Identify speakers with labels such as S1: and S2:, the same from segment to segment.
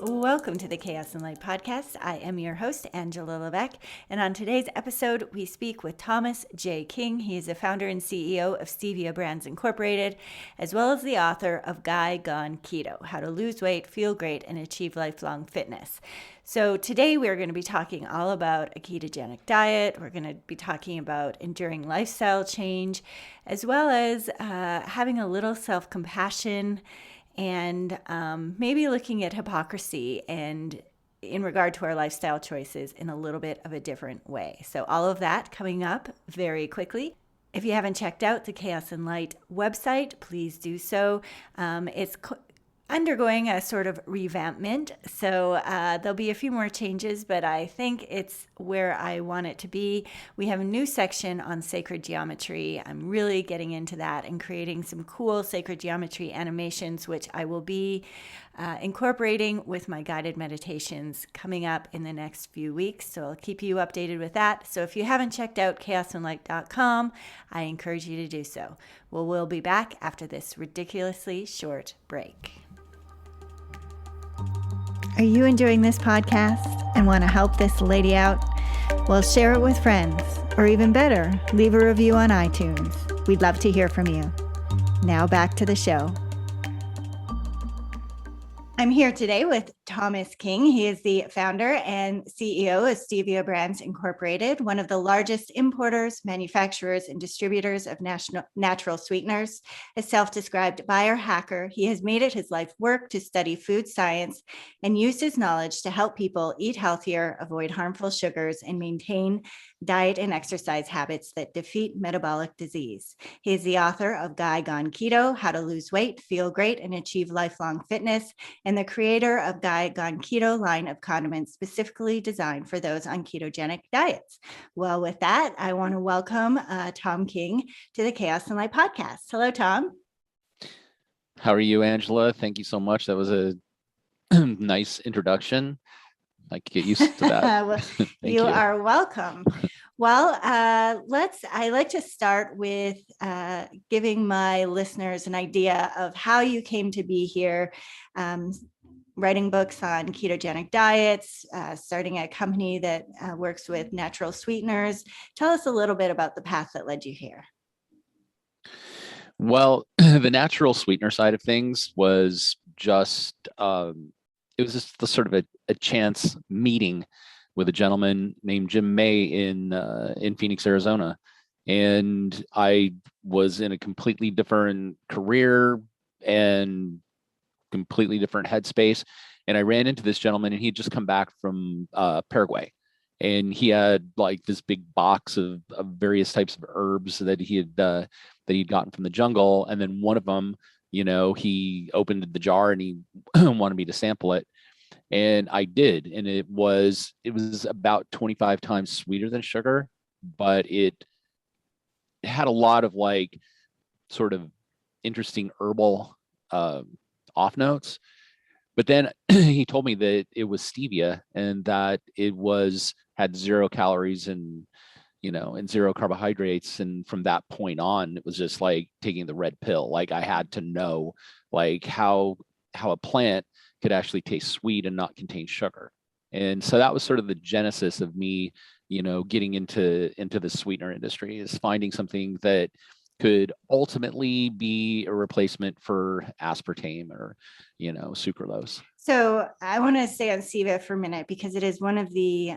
S1: Welcome to the Chaos and Light podcast. I am your host, Angela Levesque, and on today's episode, we speak with Thomas J. King. He is the founder and CEO of Stevia Brands Incorporated, as well as the author of Guy Gone Keto: How to Lose Weight, Feel Great, and Achieve Lifelong Fitness. So today we're going to be talking all about a ketogenic diet. We're going to be talking about enduring lifestyle change, as well as having a little self-compassion and maybe looking at hypocrisy and in regard to our lifestyle choices in a little bit of a different way. So all of that coming up very quickly. If you haven't checked out the Chaos and Light website, please do so. It's undergoing a sort of revampment, so there'll be a few more changes, but I think it's where I want it to be. We have a new section on sacred geometry. I'm really getting into that and creating some cool sacred geometry animations, which I will be incorporating with my guided meditations coming up in the next few weeks. So I'll keep you updated with that. So if you haven't checked out chaosandlight.com, I encourage you to do so. Well, we'll be back after this ridiculously short break. Are you enjoying this podcast and want to help this lady out? Well, share it with friends, or even better, leave a review on iTunes. We'd love to hear from you. Now back to the show. I'm here today with Thomas King. He is the founder and CEO of Stevia Brands Incorporated, one of the largest importers, manufacturers, and distributors of natural sweeteners. A self-described biohacker, he has made it his life work to study food science and used his knowledge to help people eat healthier, avoid harmful sugars, and maintain diet and exercise habits that defeat metabolic disease. He is the author of Guy Gone Keto: How to Lose Weight, Feel Great, and Achieve Lifelong Fitness, and the creator of Guy Gone Keto line of condiments specifically designed for those on ketogenic diets. Well, with that, I want to welcome Thom King to the Chaos and Light podcast. Hello, Thom.
S2: How are you, Angela? Thank you so much. That was a nice introduction. I can get used to that.
S1: Well, you are welcome. Well, I like to start with giving my listeners an idea of how you came to be here, writing books on ketogenic diets, starting a company that works with natural sweeteners. Tell us a little bit about the path that led you here.
S2: Well, the natural sweetener side of things was just, it was just the sort of a chance meeting with a gentleman named Jim May in Phoenix, Arizona. And I was in a completely different career and completely different headspace. And I ran into this gentleman, and he'd just come back from Paraguay. And he had like this big box of various types of herbs that he'd gotten from the jungle. And then one of them, he opened the jar and he wanted me to sample it. And I did. And it was about 25 times sweeter than sugar, but it had a lot of like sort of interesting herbal off notes. But then he told me that it was stevia and that it had 0 calories and zero carbohydrates. And from that point on, it was just like taking the red pill. Like I had to know like how a plant could actually taste sweet and not contain sugar. And so that was sort of the genesis of me, getting into the sweetener industry, is finding something that could ultimately be a replacement for aspartame or, sucralose.
S1: So I want to stay on stevia for a minute because it is one of the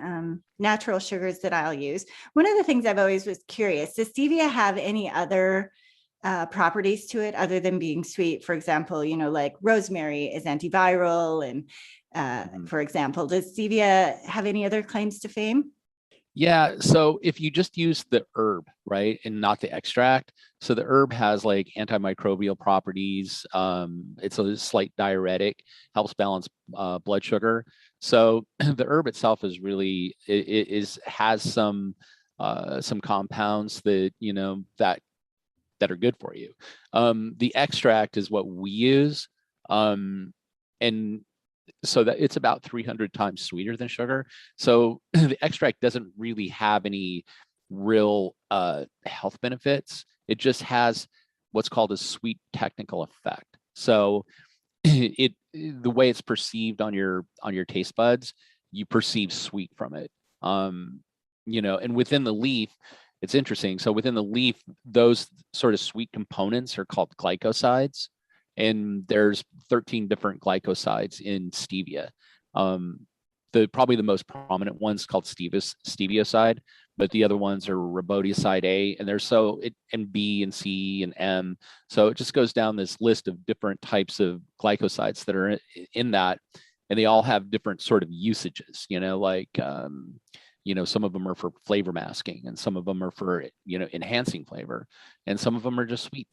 S1: natural sugars that I'll use. One of the things I've always was curious, does stevia have any other properties to it other than being sweet? For example, like rosemary is antiviral. And for example, does stevia have any other claims to fame?
S2: Yeah. So if you just use the herb, right, and not the extract, so the herb has like antimicrobial properties. It's a slight diuretic, helps balance blood sugar. So the herb itself is really, has some compounds that, that are good for you. The extract is what we use. And so that it's about 300 times sweeter than sugar. So the extract doesn't really have any real health benefits. It just has what's called a sweet technical effect. So the way it's perceived on your taste buds, you perceive sweet from it. And within the leaf, it's interesting. So within the leaf, those sort of sweet components are called glycosides, and there's 13 different glycosides in stevia. Probably the most prominent one's called stevia side, but the other ones are riboside A, and there's and B and C and M. So it just goes down this list of different types of glycosides that are in that, and they all have different sort of usages. Some of them are for flavor masking, and some of them are for enhancing flavor, and some of them are just sweet.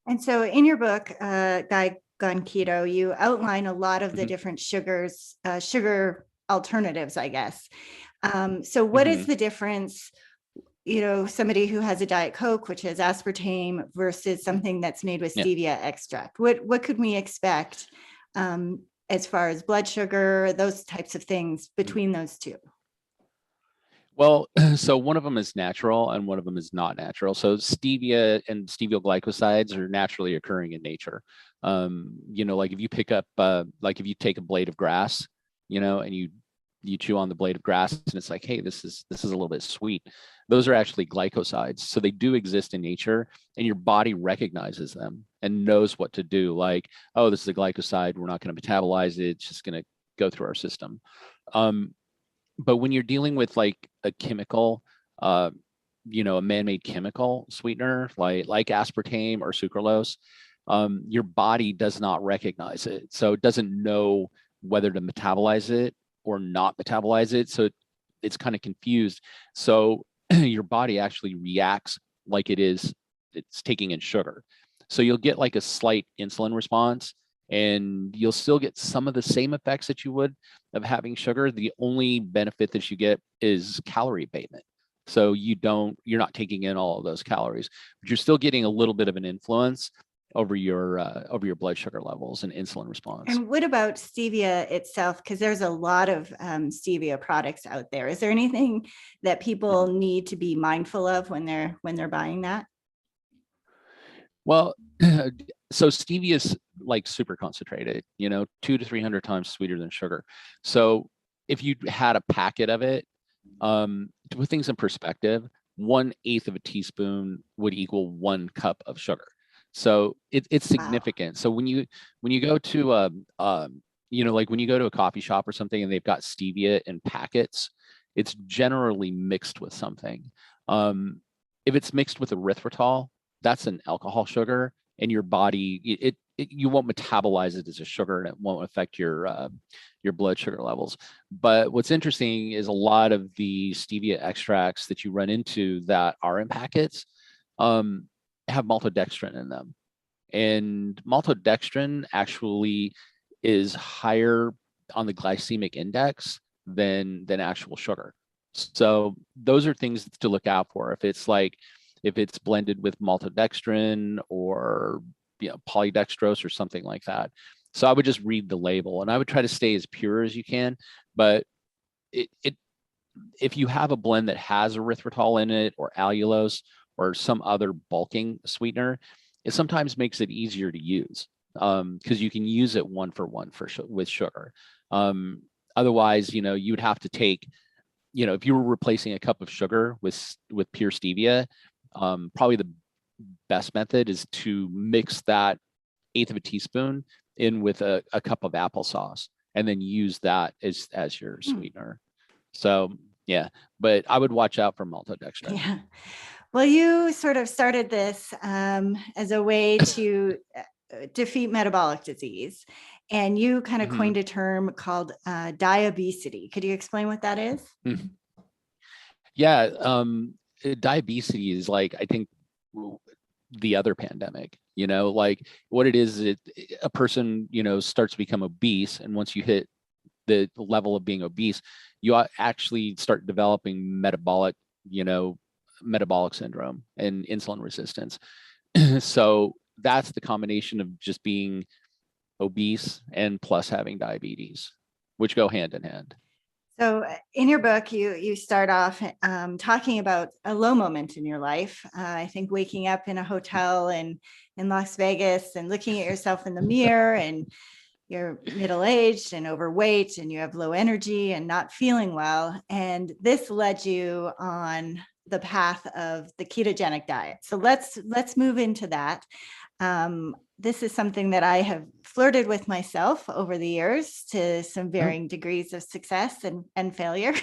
S1: And so in your book, Guy Gone Keto, you outline a lot of the different sugar alternatives, I guess. So what is the difference, somebody who has a Diet Coke, which has aspartame, versus something that's made with stevia extract? What could we expect as far as blood sugar, those types of things between those two?
S2: Well, so one of them is natural and one of them is not natural. So stevia and steviol glycosides are naturally occurring in nature. Like if you pick up, like if you take a blade of grass, and you chew on the blade of grass, and it's like, hey, this is a little bit sweet. Those are actually glycosides. So they do exist in nature, and your body recognizes them and knows what to do. Like, oh, this is a glycoside. We're not going to metabolize it. It's just going to go through our system. But when you're dealing with like a chemical, a man-made chemical sweetener, like aspartame or sucralose, your body does not recognize it. So it doesn't know whether to metabolize it or not metabolize it. So it's kind of confused. So your body actually reacts like it's taking in sugar. So you'll get like a slight insulin response, and you'll still get some of the same effects that you would of having sugar. The only benefit that you get is calorie abatement. So you're not taking in all of those calories, but you're still getting a little bit of an influence over your blood sugar levels and insulin response.
S1: And what about stevia itself? Because there's a lot of stevia products out there. Is there anything that people need to be mindful of when they're buying that?
S2: Well, so stevia is like super concentrated, 200 to 300 times sweeter than sugar. So if you had a packet of it, to put things in perspective, 1/8 of a teaspoon would equal 1 cup of sugar. So it's significant. Wow. So when you go to like when you go to a coffee shop or something and they've got stevia in packets, it's generally mixed with something. If it's mixed with erythritol, that's an alcohol sugar, and your body, you won't metabolize it as a sugar, and it won't affect your blood sugar levels. But what's interesting is a lot of the stevia extracts that you run into that are in packets have maltodextrin in them, and maltodextrin actually is higher on the glycemic index than actual sugar. So those are things to look out for. If it's blended with maltodextrin or polydextrose or something like that. So I would just read the label, and I would try to stay as pure as you can. But if you have a blend that has erythritol in it or allulose or some other bulking sweetener, it sometimes makes it easier to use because you can use it one for one with sugar. Otherwise, you'd have to take, if you were replacing a cup of sugar with pure stevia, probably the best method is to mix that 1/8 of a teaspoon in with a cup of applesauce, and then use that as your sweetener. So yeah, but I would watch out for maltodextrin.
S1: Yeah. Well, you sort of started this as a way to defeat metabolic disease, and you kind of coined a term called diabesity. Could you explain what that is?
S2: Yeah, diabetes is like, I think, the other pandemic. Like what it is, a person starts to become obese, and once you hit the level of being obese, you actually start developing metabolic syndrome and insulin resistance. So that's the combination of just being obese and plus having diabetes, which go hand in hand.
S1: So in your book, you start off talking about a low moment in your life. I think waking up in a hotel in Las Vegas and looking at yourself in the mirror and you're middle-aged and overweight and you have low energy and not feeling well. And this led you on the path of the ketogenic diet. So let's move into that. This is something that I have flirted with myself over the years to some varying degrees of success and failure.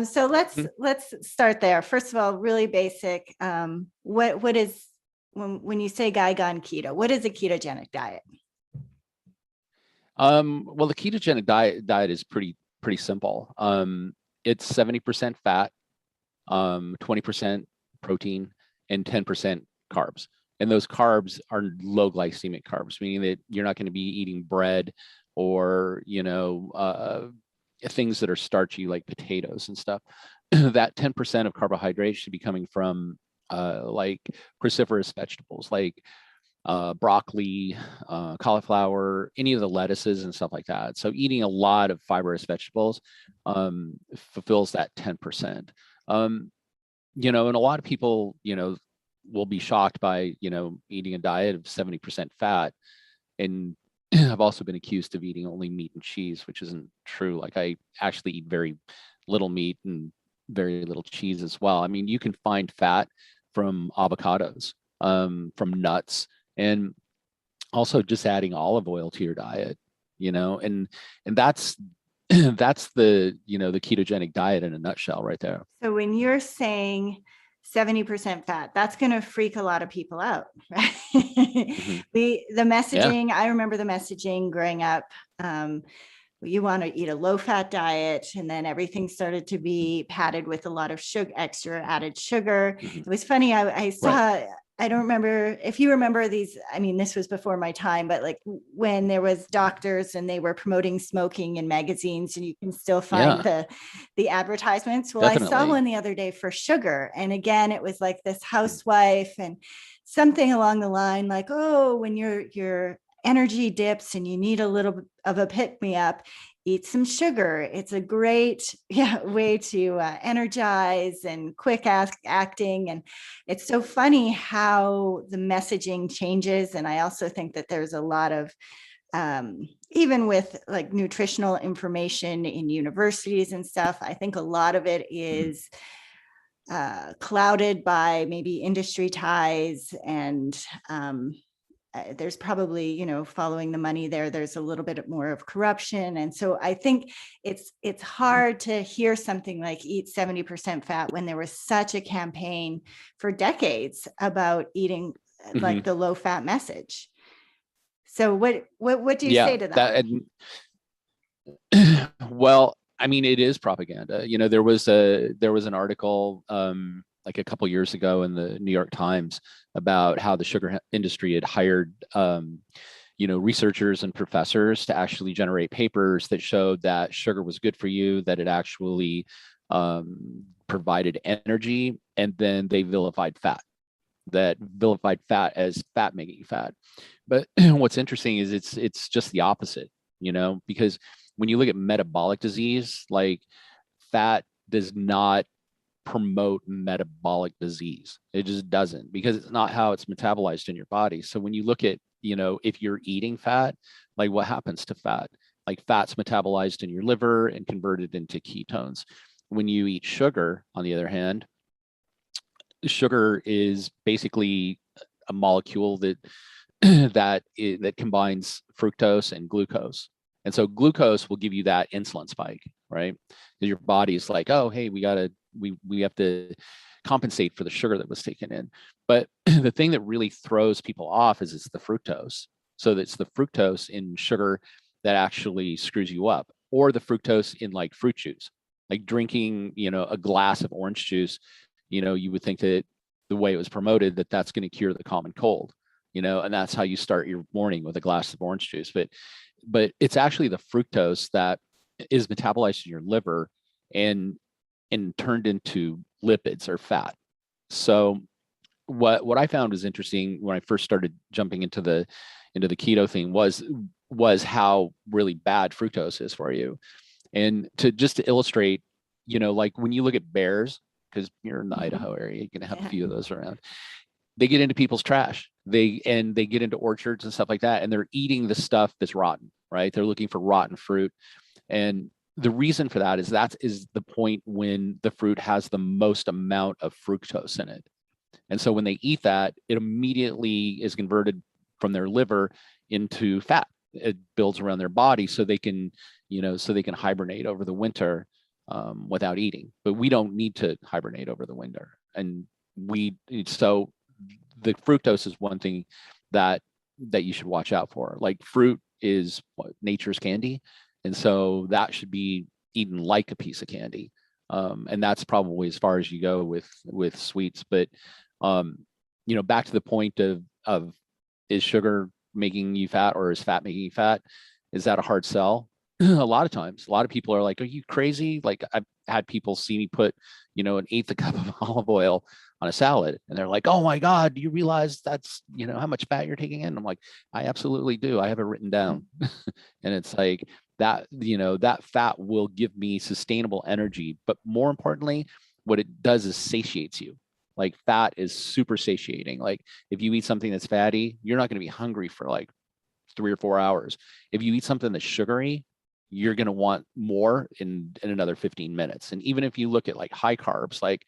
S1: So let's start there. First of all, really basic. What is, when you say Guy Gone Keto, what is a ketogenic diet?
S2: Well, the ketogenic diet is pretty simple. It's 70% fat, 20% protein, and 10% carbs. And those carbs are low glycemic carbs, meaning that you're not going to be eating bread or, things that are starchy like potatoes and stuff. That 10% of carbohydrates should be coming from like cruciferous vegetables, like broccoli, cauliflower, any of the lettuces and stuff like that. So eating a lot of fibrous vegetables fulfills that 10%. And a lot of people, will be shocked by, eating a diet of 70% fat. And I've also been accused of eating only meat and cheese, which isn't true. Like, I actually eat very little meat and very little cheese as well. I mean, you can find fat from avocados, from nuts, and also just adding olive oil to your diet, and that's that's the the ketogenic diet in a nutshell right there.
S1: So when you're saying 70% fat, that's going to freak a lot of people out, right?
S2: Mm-hmm.
S1: The messaging, I remember the messaging growing up. You want to eat a low fat diet, and then everything started to be padded with a lot of sugar, extra added sugar.
S2: Mm-hmm.
S1: It was funny. I saw, right. I don't remember if you remember these. I mean, this was before my time, but like when there was doctors and they were promoting smoking in magazines, and you can still find the advertisements. Well, definitely. I saw one the other day for sugar. And again, it was like this housewife and something along the line like, oh, when your energy dips and you need a little bit of a pick-me-up, eat some sugar. It's a great way to energize and quick acting. And it's so funny how the messaging changes. And I also think that there's a lot of, even with like nutritional information in universities and stuff, I think a lot of it is clouded by maybe industry ties and there's probably, following the money there's a little bit more of corruption. And so I think it's hard to hear something like eat 70% fat when there was such a campaign for decades about eating like the low fat message. So what do you say to that?
S2: Well, I mean, it is propaganda. There was an article like a couple years ago in the New York Times about how the sugar industry had hired, researchers and professors to actually generate papers that showed that sugar was good for you, that it actually provided energy, and then they vilified fat as fat making fat. But what's interesting is it's just the opposite, because when you look at metabolic disease, like fat does not promote metabolic disease. It just doesn't, because it's not how it's metabolized in your body. So when you look at, if you're eating fat, like what happens to fat? Like fat's metabolized in your liver and converted into ketones. When you eat sugar, on the other hand, sugar is basically a molecule that that combines fructose and glucose. And so glucose will give you that insulin spike, right? Your body's like, oh, hey, we have to compensate for the sugar that was taken in. But the thing that really throws people off is it's the fructose. So it's the fructose in sugar that actually screws you up, or the fructose in like fruit juice, like drinking, a glass of orange juice. You would think that the way it was promoted, that's going to cure the common cold, and that's how you start your morning, with a glass of orange juice. But it's actually the fructose that is metabolized in your liver and turned into lipids or fat. So what I found was interesting when I first started jumping into the keto thing was how really bad fructose is for you. And to illustrate, like when you look at bears, because you're in the Idaho area, you're gonna have a few of those around. They get into people's trash. They get into orchards and stuff like that, and they're eating the stuff that's rotten, right? They're looking for rotten fruit. And the reason for that is the point when the fruit has the most amount of fructose in it. And so when they eat that, it immediately is converted from their liver into fat. It builds around their body so they can, so they can hibernate over the winter without eating. But we don't need to hibernate over the winter. And so the fructose is one thing that you should watch out for. Like, fruit is nature's candy. And so that should be eaten like a piece of candy. And that's probably as far as you go with sweets. But, back to the point of is sugar making you fat, or is fat making you fat? Is that a hard sell? A lot of times, a lot of people are like, are you crazy? Like, I've had people see me put, an eighth a cup of olive oil on a salad, and they're like, oh my God, do you realize that's, how much fat you're taking in? I'm like, I absolutely do. I have it written down. And it's like that, that fat will give me sustainable energy. But more importantly, what it does is satiates you. Like, fat is super satiating. Like, if you eat something that's fatty, you're not going to be hungry for like 3 or 4 hours. If you eat something that's sugary, you're going to want more in another 15 minutes. And even if you look at like high carbs, like,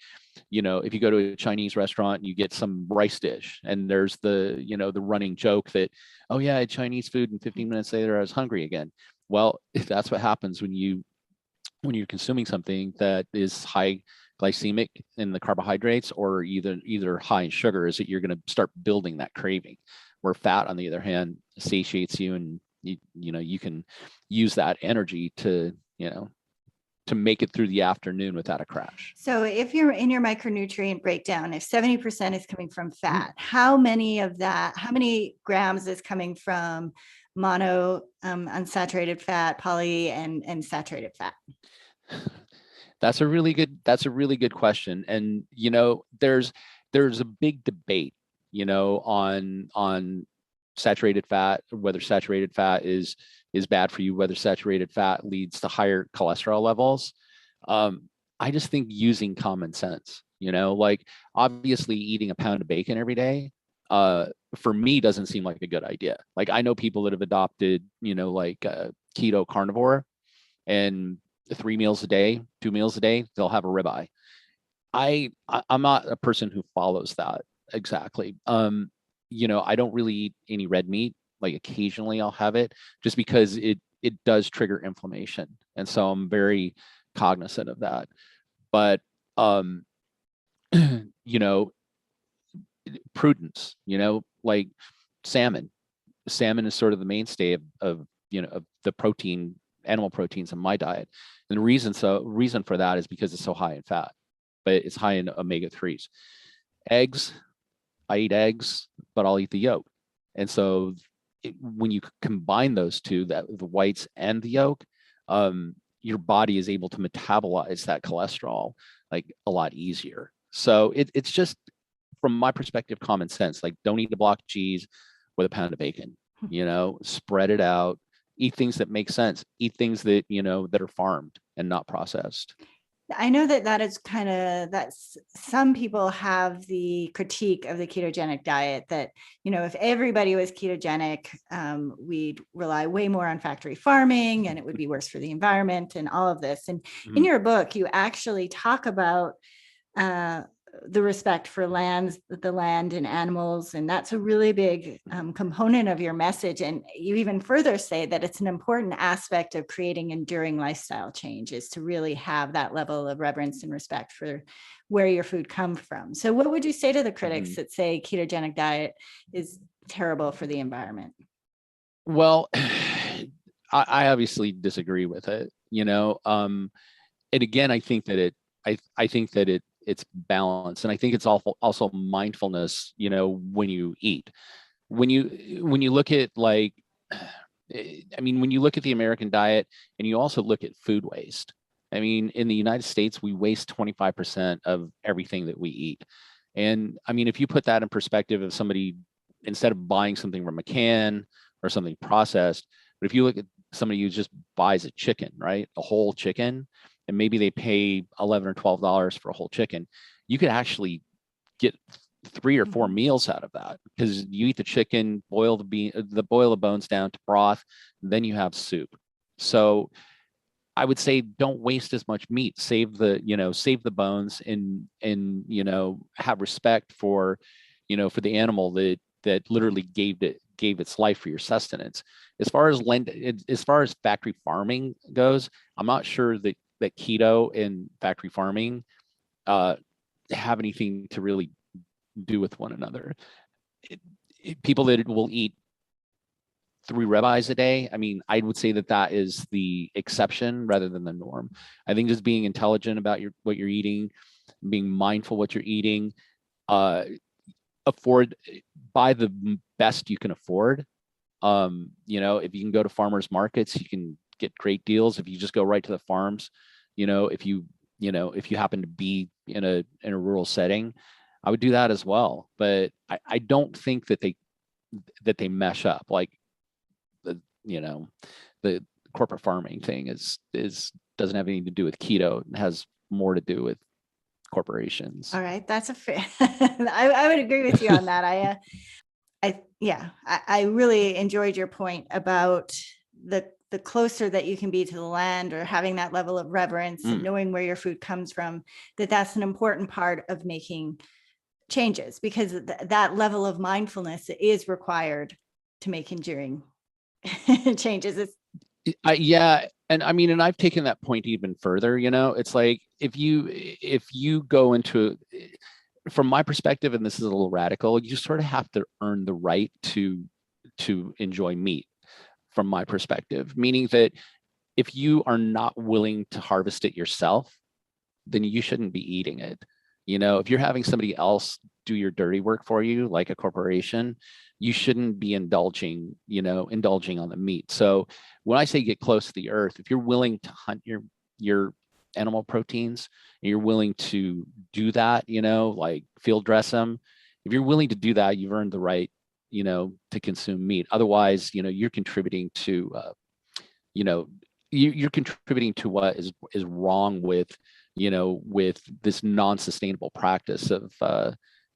S2: if you go to a Chinese restaurant and you get some rice dish, and there's the, the running joke that, oh yeah, I had Chinese food and 15 minutes later I was hungry again. Well, that's what happens when you're consuming something that is high glycemic in the carbohydrates, or either high in sugar, is that you're going to start building that craving. Where fat, on the other hand, satiates you, and you can use that energy to make it through the afternoon without a crash.
S1: So if you're in your micronutrient breakdown, if 70% is coming from fat, how many grams is coming from mono unsaturated fat, poly, and saturated fat?
S2: That's a really good question. And, there's a big debate, on saturated fat, whether saturated fat is bad for you, whether saturated fat leads to higher cholesterol levels. I just think using common sense, like, obviously eating a pound of bacon every day, for me, doesn't seem like a good idea. Like, I know people that have adopted, keto carnivore, and 3 meals a day, 2 meals a day, they'll have a ribeye. I'm not a person who follows that exactly. I don't really eat any red meat. Like, occasionally I'll have it, just because it does trigger inflammation. And so I'm very cognizant of that. But, prudence, like salmon is sort of the mainstay of the animal proteins in my diet. And the reason for that is because it's so high in fat, but it's high in omega-3s. Eggs, I eat eggs, but I'll eat the yolk. And so when you combine those two, the whites and the yolk, your body is able to metabolize that cholesterol like a lot easier. So it's just, from my perspective, common sense. Like, don't eat a block of cheese with a pound of bacon, spread it out, eat things that make sense, eat things that, that are farmed and not processed.
S1: I know that is that's, some people have the critique of the ketogenic diet that, if everybody was ketogenic, we'd rely way more on factory farming, and it would be worse for the environment and all of this. And in your book, you actually talk about the respect for the land and animals. And that's a really big component of your message. And you even further say that it's an important aspect of creating enduring lifestyle change, is to really have that level of reverence and respect for where your food comes from. So what would you say to the critics that say ketogenic diet is terrible for the environment?
S2: Well, I obviously disagree with it, and again, I think that it's balance. And I think it's also mindfulness, when you eat, when you look at, like, when you look at the American diet, and you also look at food waste. In the United States, we waste 25% of everything that we eat. And if you put that in perspective of somebody, instead of buying something from a can or something processed, but if you look at somebody who just buys a chicken, right, a whole chicken, and maybe they pay $11 or $12 for a whole chicken, you could actually get 3 or 4 meals out of that, because you eat the chicken, boil the bones down to broth, then you have soup. So I would say don't waste as much meat. Save the bones, and have respect for, for the animal that literally gave its life for your sustenance. As far as factory farming goes, I'm not sure that keto and factory farming have anything to really do with one another. People that will eat 3 ribeyes a day, I mean, I would say that is the exception rather than the norm. I think just being intelligent about what you're eating, being mindful what you're eating, buy the best you can afford. If you can go to farmers markets, you can get great deals. If you just go right to the farms, if you happen to be in a rural setting, I would do that as well. But I don't think that they mesh up. Like the corporate farming thing doesn't have anything to do with keto. It has more to do with corporations.
S1: All right, that's a fair. I would agree with you on that. I really enjoyed your point about the closer that you can be to the land, or having that level of reverence and knowing where your food comes from, that's an important part of making changes, because that level of mindfulness is required to make enduring changes.
S2: And I mean, and I've taken that point even further. It's like if you go into, from my perspective, and this is a little radical, you sort of have to earn the right to enjoy meat, from my perspective, meaning that if you are not willing to harvest it yourself, then you shouldn't be eating it. If you're having somebody else do your dirty work for you, like a corporation, you shouldn't be indulging on the meat. So when I say get close to the earth, if you're willing to hunt your animal proteins, and you're willing to do that, like field dress them, if you're willing to do that, you've earned the right, to consume meat. Otherwise, you're contributing to, you're contributing to what is wrong with, with this non-sustainable practice of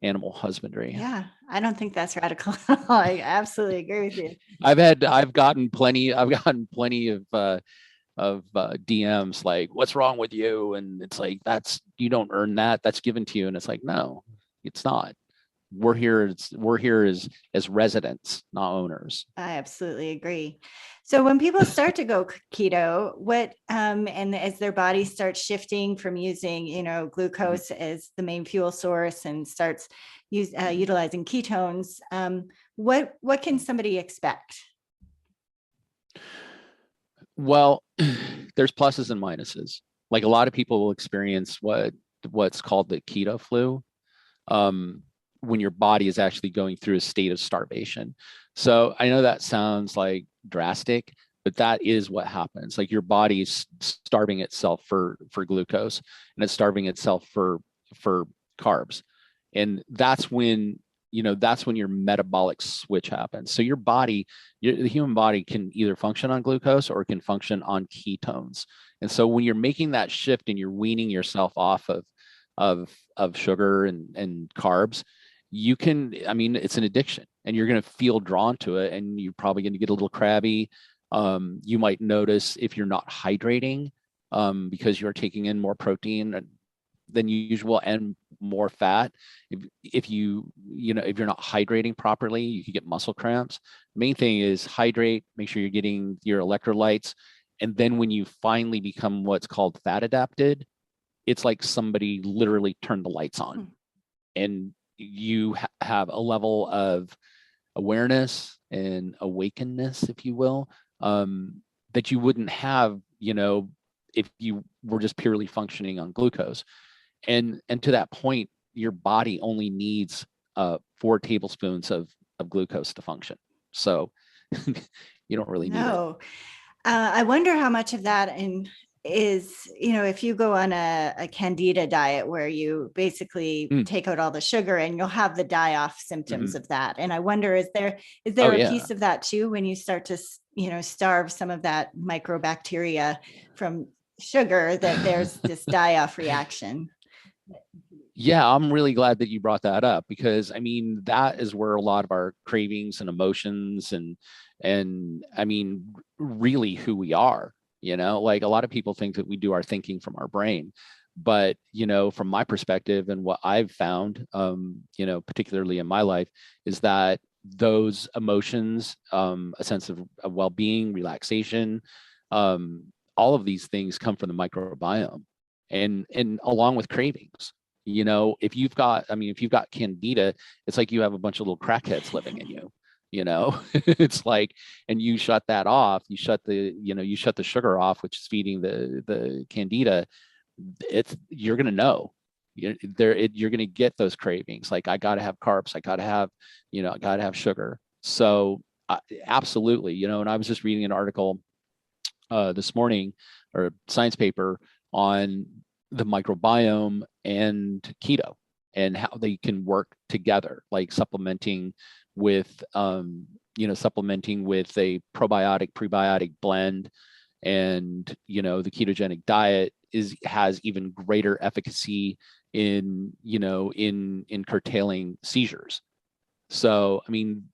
S2: animal husbandry.
S1: Yeah, I don't think that's radical. I absolutely agree with you.
S2: I've gotten plenty of DMs like, "What's wrong with you?" And it's like, you don't earn that. That's given to you. And it's like, no, it's not. We're here as residents, not owners.
S1: I absolutely agree. So when people start to go keto, and as their body starts shifting from using, glucose as the main fuel source, and starts utilizing ketones, what can somebody expect?
S2: Well, there's pluses and minuses. Like, a lot of people will experience what's called the keto flu, when your body is actually going through a state of starvation. So I know that sounds like drastic, but that is what happens. Like, your body is starving itself for glucose, and it's starving itself for carbs. And that's when your metabolic switch happens. So the human body can either function on glucose or it can function on ketones. And so when you're making that shift and you're weaning yourself off of sugar and carbs, it's an addiction, and you're going to feel drawn to it, and you're probably going to get a little crabby. You might notice if you're not hydrating, because you're taking in more protein than usual and more fat. If you're not hydrating properly, you can get muscle cramps. The main thing is hydrate, make sure you're getting your electrolytes. And then when you finally become what's called fat adapted, it's like somebody literally turned the lights on, and you have a level of awareness and awakeness, if you will, that you wouldn't have, if you were just purely functioning on glucose. And to that point, your body only needs 4 tablespoons of glucose to function. So you don't really need it.
S1: I wonder how much of that is, if you go on a candida diet where you basically take out all the sugar, and you'll have the die-off symptoms of that. And I wonder, is there a piece of that too, when you start to, starve some of that microbacteria from sugar, that there's this die-off reaction?
S2: Yeah, I'm really glad that you brought that up because I mean that is where a lot of our cravings and emotions and I mean really who we are, like a lot of people think that we do our thinking from our brain. But, from my perspective and what I've found, particularly in my life, is that those emotions, a sense of well-being, relaxation, all of these things come from the microbiome and along with cravings. If you've got candida, it's like you have a bunch of little crackheads living in you. It's like, and you shut that off, you shut the sugar off, which is feeding the candida. You're going to know you're going to get those cravings. Like, I got to have carbs. I got to have sugar. So absolutely, and I was just reading an article this morning, or a science paper, on the microbiome and keto and how they can work together, like supplementing with a probiotic prebiotic blend. And the ketogenic diet has even greater efficacy in curtailing seizures. So I mean,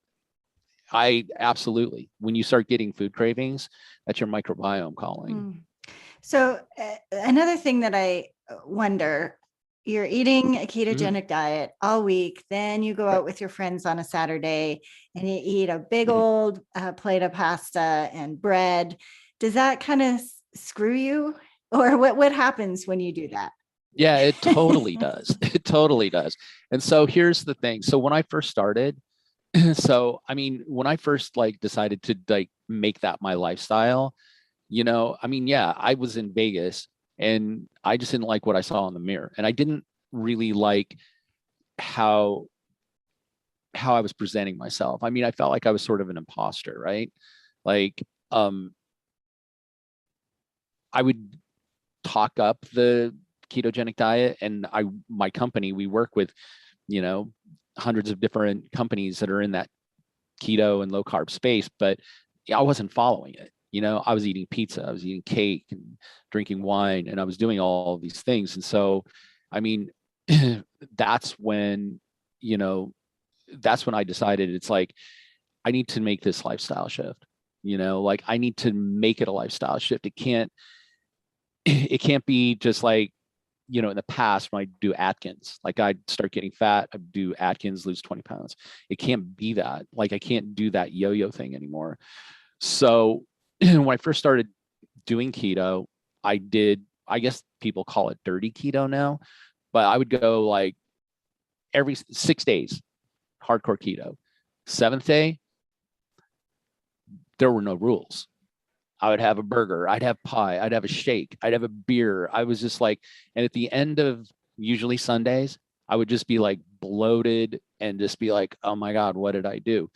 S2: I absolutely, when you start getting food cravings, that's your microbiome calling.
S1: So another thing that I wonder, you're eating a ketogenic diet all week, then you go out with your friends on a Saturday and you eat a big old plate of pasta and bread. Does that kind of screw you? Or what happens when you do that?
S2: Yeah, it totally does. It totally does. And so here's the thing. So when I first started, when I first decided to make that my lifestyle, I was in Vegas and I just didn't like what I saw in the mirror. And I didn't really like how I was presenting myself. I mean, I felt like I was sort of an imposter, right? Like, I would talk up the ketogenic diet, and my company, we work with, hundreds of different companies that are in that keto and low carb space, but I wasn't following it. I was eating pizza, I was eating cake and drinking wine, and I was doing all of these things. And so, I mean, that's when, I decided it's like, I need to make this lifestyle shift. Like, I need to make it a lifestyle shift. It can't be just like, in the past when I do Atkins, like I'd start getting fat, I'd do Atkins, lose 20 pounds. It can't be that. Like, I can't do that yo-yo thing anymore. So when I first started doing keto, I guess people call it dirty keto now, but I would go like every 6 days, hardcore keto. Seventh day, there were no rules. I would have a burger, I'd have pie, I'd have a shake, I'd have a beer. I was just like, and at the end of usually Sundays, I would just be like bloated and just be like, oh my God, what did I do?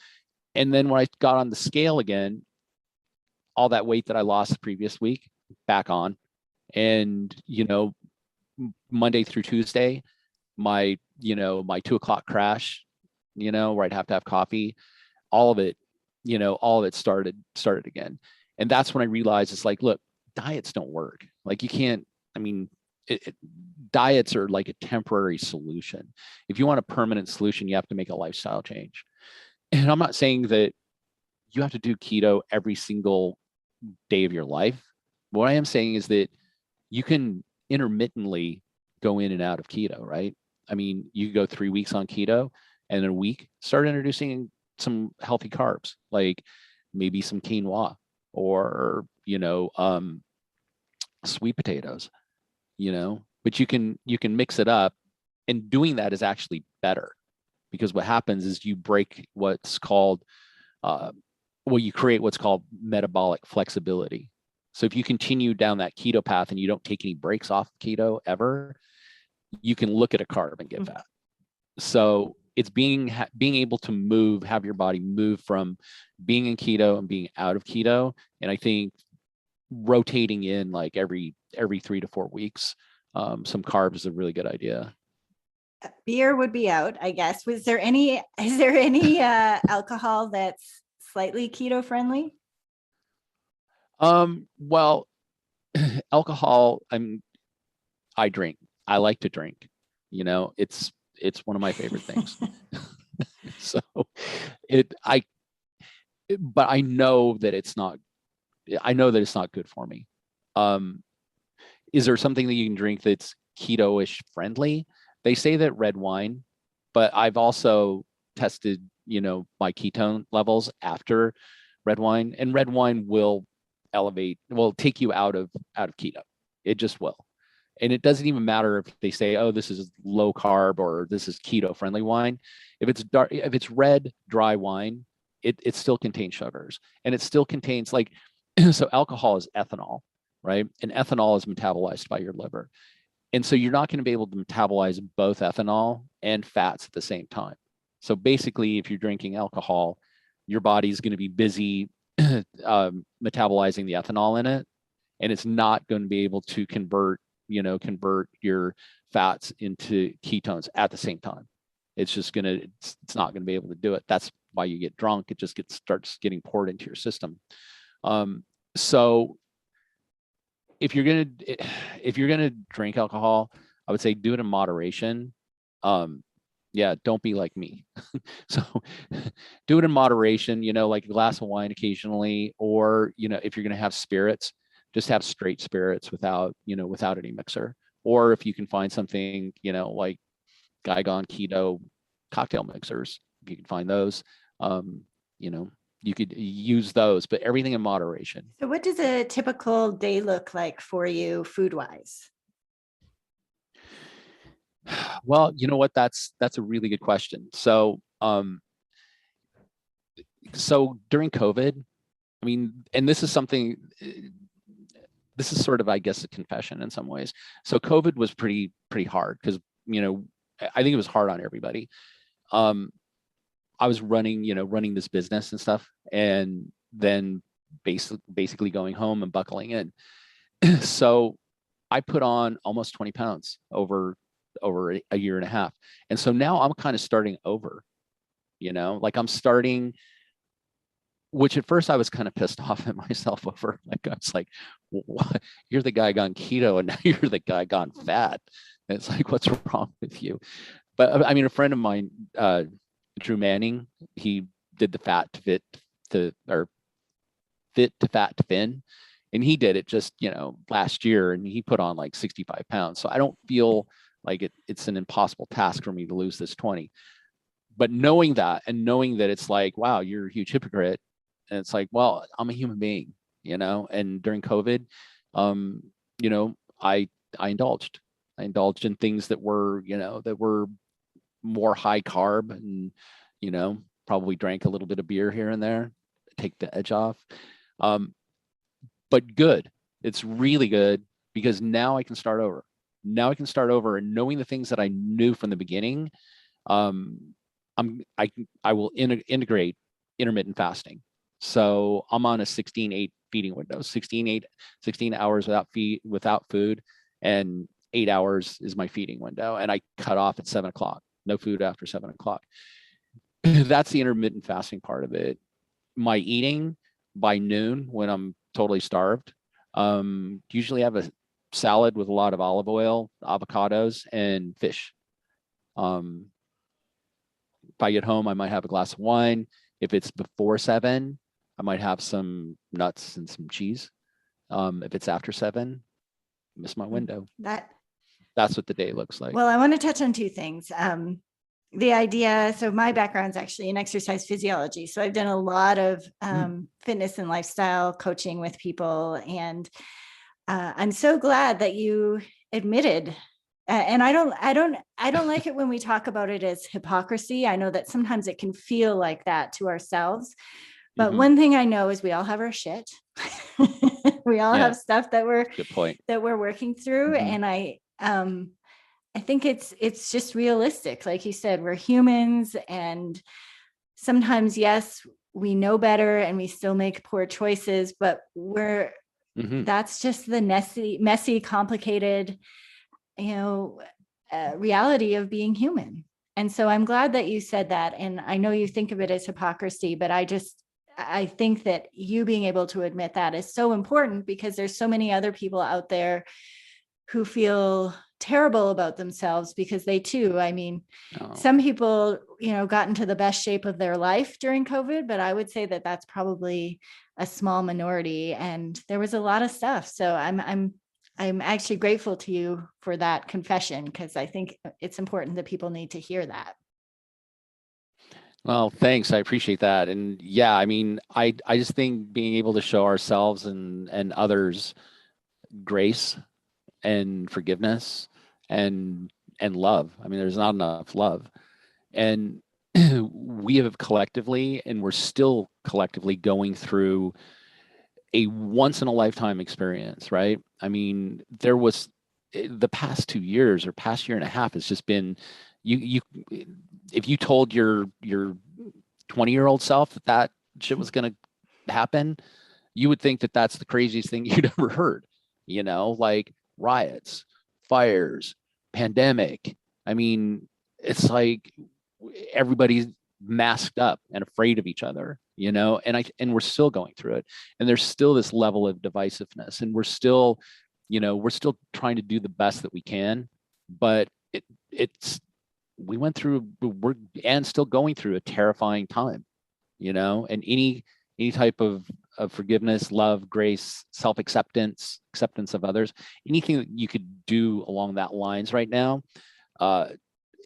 S2: And then when I got on the scale again, all that weight that I lost the previous week back on. And, Monday through Tuesday, my 2 o'clock crash, where I'd have to have coffee, all of it, all of it started again. And that's when I realized it's like, look, diets don't work. Like, you can't, I mean, diets are like a temporary solution. If you want a permanent solution, you have to make a lifestyle change. And I'm not saying that you have to do keto every single day of your life. What I am saying is that you can intermittently go in and out of keto, right? I mean, you go 3 weeks on keto and in a week start introducing some healthy carbs, like maybe some quinoa or, sweet potatoes, but you can mix it up, and doing that is actually better because what happens is you break what's called, you create what's called metabolic flexibility. So if you continue down that keto path and you don't take any breaks off keto ever, you can look at a carb and get fat. So it's being able to have your body move from being in keto and being out of keto. And I think rotating in like every 3 to 4 weeks, some carbs is a really good idea.
S1: Beer would be out, I guess. Is there any alcohol that's slightly keto friendly?
S2: Well, alcohol, I drink. I like to drink. It's one of my favorite things. So but I know that it's not good for me. Is there something that you can drink that's keto-ish friendly? They say that red wine, but I've also tested, my ketone levels after red wine, and red wine will take you out of keto. It just will. And it doesn't even matter if they say, oh, this is low carb or this is keto friendly wine. If it's red, dry wine, it still contains sugars, and it still contains so alcohol is ethanol, right? And ethanol is metabolized by your liver. And so you're not going to be able to metabolize both ethanol and fats at the same time. So basically, if you're drinking alcohol, your body's going to be busy metabolizing the ethanol in it, and it's not going to be able to convert your fats into ketones at the same time. It's not going to be able to do it. That's why you get drunk. It just starts getting poured into your system. So if you're gonna drink alcohol, I would say do it in moderation. Don't be like me. So do it in moderation, like a glass of wine occasionally, or, if you're going to have spirits, just have straight spirits without any mixer. Or if you can find something, like Guy Gone Keto cocktail mixers, if you can find those, you could use those, but everything in moderation.
S1: So what does a typical day look like for you food-wise?
S2: Well, you know what? That's a really good question. So during COVID, I mean, and this is something, this is sort of, I guess, a confession in some ways. So COVID was pretty hard because, I think it was hard on everybody. I was running this business and stuff, and then basically going home and buckling in. So I put on almost 20 pounds over a year and a half. And so now I'm kind of starting over, I'm starting, which at first I was kind of pissed off at myself over. Like, I was like, what? You're the guy gone keto and now you're the guy gone fat. And it's like, what's wrong with you? But I mean, a friend of mine, Drew Manning, he did the fat to fit to fat to thin. And he did it just, last year, and he put on like 65 pounds. So I don't feel like it's an impossible task for me to lose this 20. But knowing that, and knowing that it's like, wow, you're a huge hypocrite. And it's like, well, I'm a human being, and during COVID, I indulged. I indulged in things that were more high carb, and, probably drank a little bit of beer here and there, take the edge off. But good. It's really good because now I can start over. And knowing the things that I knew from the beginning, I will integrate intermittent fasting. So I'm on a 16-8 feeding window, 16 hours without food, and 8 hours is my feeding window. And I cut off at 7 o'clock, no food after 7 o'clock. That's the intermittent fasting part of it. My eating by noon, when I'm totally starved, usually have a salad with a lot of olive oil, avocados, and fish. If I get home, I might have a glass of wine. If it's before 7, I might have some nuts and some cheese. If it's after 7, I miss my window. That's what the day looks like.
S1: Well, I want to touch on two things. The idea, so my background's actually in exercise physiology. So I've done a lot of fitness and lifestyle coaching with people. And I'm so glad that you admitted, and I don't like it when we talk about it as hypocrisy. I know that sometimes it can feel like that to ourselves. But one thing I know is we all have our shit. We all have stuff that we're working through. And I think it's just realistic. Like you said, we're humans, and sometimes, yes, we know better and we still make poor choices, but that's just the messy, complicated, reality of being human. And so I'm glad that you said that. And I know you think of it as hypocrisy, but I think that you being able to admit that is so important, because there's so many other people out there who feel terrible about themselves, because they too, I mean,
S2: Oh.
S1: some people, got into the best shape of their life during COVID, but I would say that that's probably a small minority, and there was a lot of stuff. So I'm actually grateful to you for that confession, because I think it's important that people need to hear that.
S2: Well, thanks. I appreciate that. And yeah, I mean, I just think being able to show ourselves and others grace and forgiveness and love. I mean, there's not enough love. And we have collectively, and we're still collectively going through a once in a lifetime experience, right? I mean, there was the past 2 years or past year and a half has just been you if you told your 20-year-old self that shit was going to happen, you would think that that's the craziest thing you'd ever heard, like riots, fires, pandemic. I mean, it's like everybody's masked up and afraid of each other, and we're still going through it. And there's still this level of divisiveness, and we're still trying to do the best that we can, but we're and still going through a terrifying time, and any type of forgiveness, love, grace, self-acceptance, acceptance of others, anything that you could do along that lines right now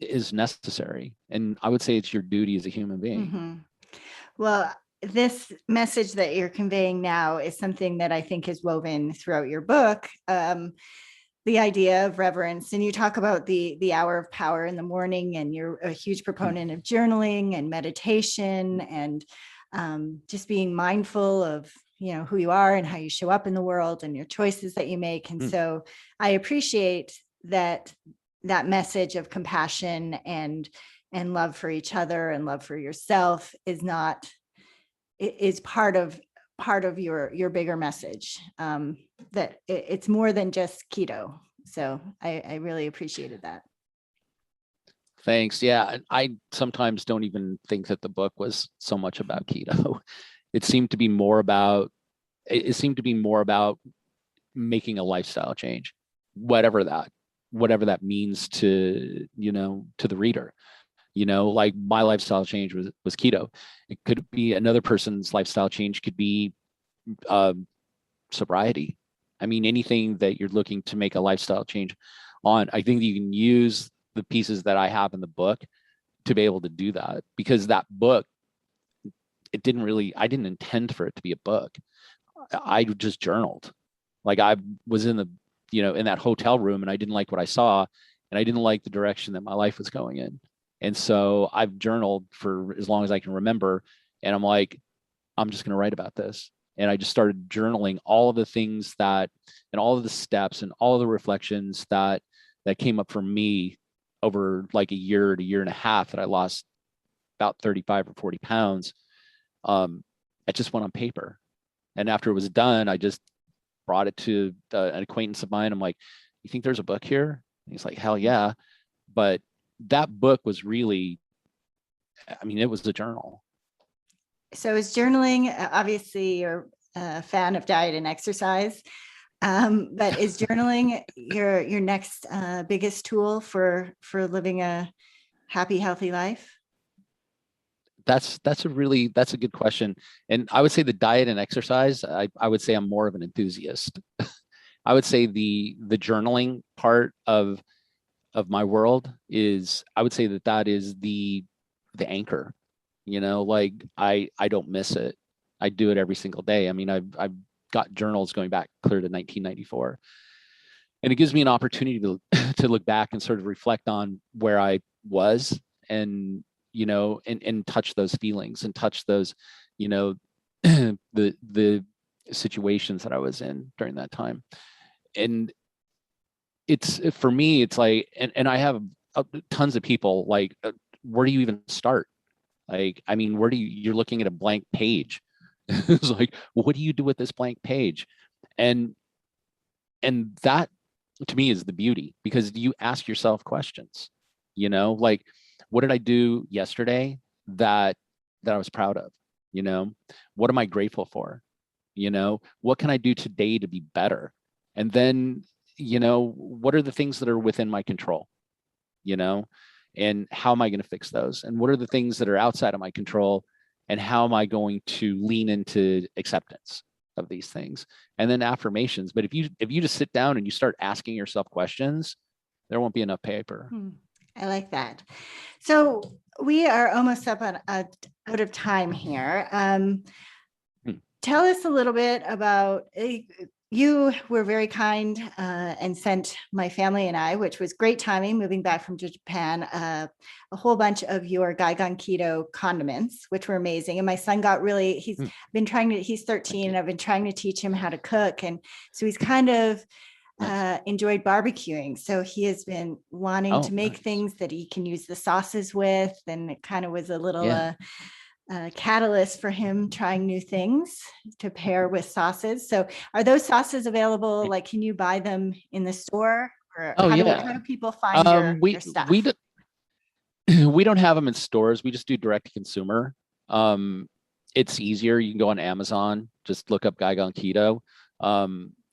S2: is necessary. And I would say it's your duty as a human being.
S1: Mm-hmm. Well, this message that you're conveying now is something that I think is woven throughout your book. The idea of reverence, and you talk about the hour of power in the morning, and you're a huge proponent of journaling and meditation, and just being mindful of who you are and how you show up in the world and your choices that you make. And so I appreciate that message of compassion and love for each other and love for yourself is part of your bigger message, that it's more than just keto. So I really appreciated that.
S2: Thanks. Yeah, I sometimes don't even think that the book was so much about keto. It seemed to be more about making a lifestyle change, whatever that means to the reader. Like my lifestyle change was keto. It could be another person's lifestyle change, could be sobriety. I mean, anything that you're looking to make a lifestyle change on, I think you can use the pieces that I have in the book to be able to do that, because that book, I didn't intend for it to be a book. I just journaled. Like I was in that hotel room, and I didn't like what I saw, and I didn't like the direction that my life was going in. And so I've journaled for as long as I can remember. And I'm like, I'm just going to write about this. And I just started journaling all of the things and all of the steps and all of the reflections that came up for me over like a year to year and a half, that I lost about 35 or 40 pounds. I just went on paper. And after it was done, I just brought it to an acquaintance of mine. I'm like, you think there's a book here? And he's like, hell yeah. But that book was really, it was a journal.
S1: So is journaling, obviously you're a fan of diet and exercise, but is journaling your next biggest tool for living a happy, healthy life?
S2: That's a good question. And I would say the diet and exercise, I would say I'm more of an enthusiast. I would say the journaling part of my world is, I would say that is the anchor. Like I don't miss it. I do it every single day. I mean, I've got journals going back clear to 1994, and it gives me an opportunity to look back and sort of reflect on where I was, and and touch those feelings and touch those, the situations that I was in during that time. And it's, for me, it's like, and I have tons of people like, where do you even start? Like, I mean, you're looking at a blank page. It's like, well, what do you do with this blank page? And that to me is the beauty, because you ask yourself questions, like, what did I do yesterday that I was proud of? What am I grateful for? What can I do today to be better? And then, what are the things that are within my control, and how am I going to fix those? And what are the things that are outside of my control? And how am I going to lean into acceptance of these things? And then affirmations. But if you just sit down and you start asking yourself questions, there won't be enough paper.
S1: I like that. So we are almost up on out of time here. Tell us a little bit about, you were very kind and sent my family and I, which was great timing, moving back from Japan, a whole bunch of your Guy Gone Keto condiments, which were amazing. And my son got he's been he's 13 and I've been trying to teach him how to cook. And so he's kind of enjoyed barbecuing. So he has been wanting to make things that he can use the sauces with. And it kind of was a little catalyst for him trying new things to pair with sauces. So are those sauces available? Like, can you buy them in the store? Or how do people find your stuff?
S2: We don't have them in stores. We just do direct to consumer. It's easier. You can go on Amazon, just look up Guy Gone Keto.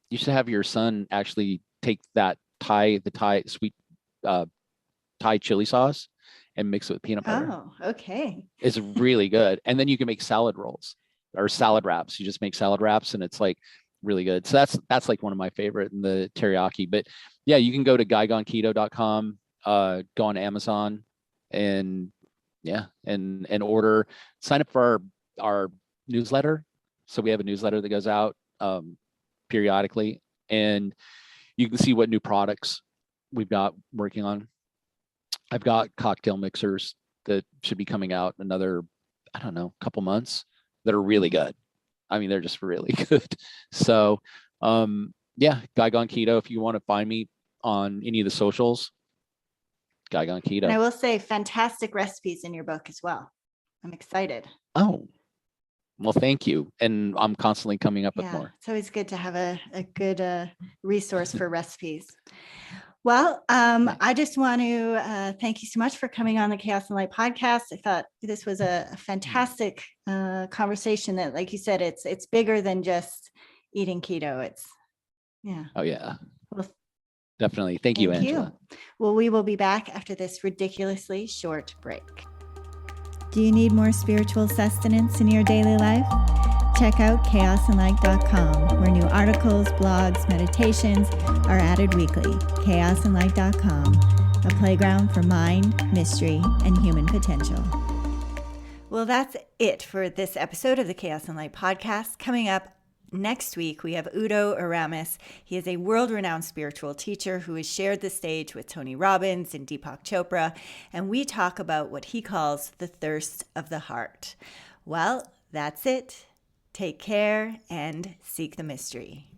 S2: You should have your son actually take the Thai sweet Thai chili sauce and mix it with peanut butter.
S1: Oh, okay.
S2: It's really good. And then you can make salad rolls or salad wraps. You just make salad wraps and it's like really good. So that's like one of my favorite in the teriyaki. But yeah, you can go to guygoneketo.com, go on Amazon and order, sign up for our newsletter. So we have a newsletter that goes out periodically, and you can see what new products we've got working on. I've got cocktail mixers that should be coming out in another, couple months that are really good. I mean, they're just really good. So, Guy Gone Keto. If you want to find me on any of the socials, Guy Gone Keto.
S1: And I will say, fantastic recipes in your book as well. I'm excited.
S2: Oh, well, thank you. And I'm constantly coming up with more.
S1: It's always good to have a good resource for recipes. Well, I just want to thank you so much for coming on the Chaos and Light podcast. I thought this was a fantastic conversation that, like you said, it's bigger than just eating keto.
S2: Oh, yeah.
S1: Well,
S2: definitely. Thank you, Angela.
S1: Well, we will be back after this ridiculously short break. Do you need more spiritual sustenance in your daily life? Check out chaosandlight.com, where new articles, blogs, meditations are added weekly. chaosandlight.com, a playground for mind, mystery, and human potential. Well, that's it for this episode of the Chaos and Light podcast. Coming up next week, we have Udo Aramis. He is a world-renowned spiritual teacher who has shared the stage with Tony Robbins and Deepak Chopra, and we talk about what he calls the thirst of the heart. Well, that's it. Take care and seek the mystery.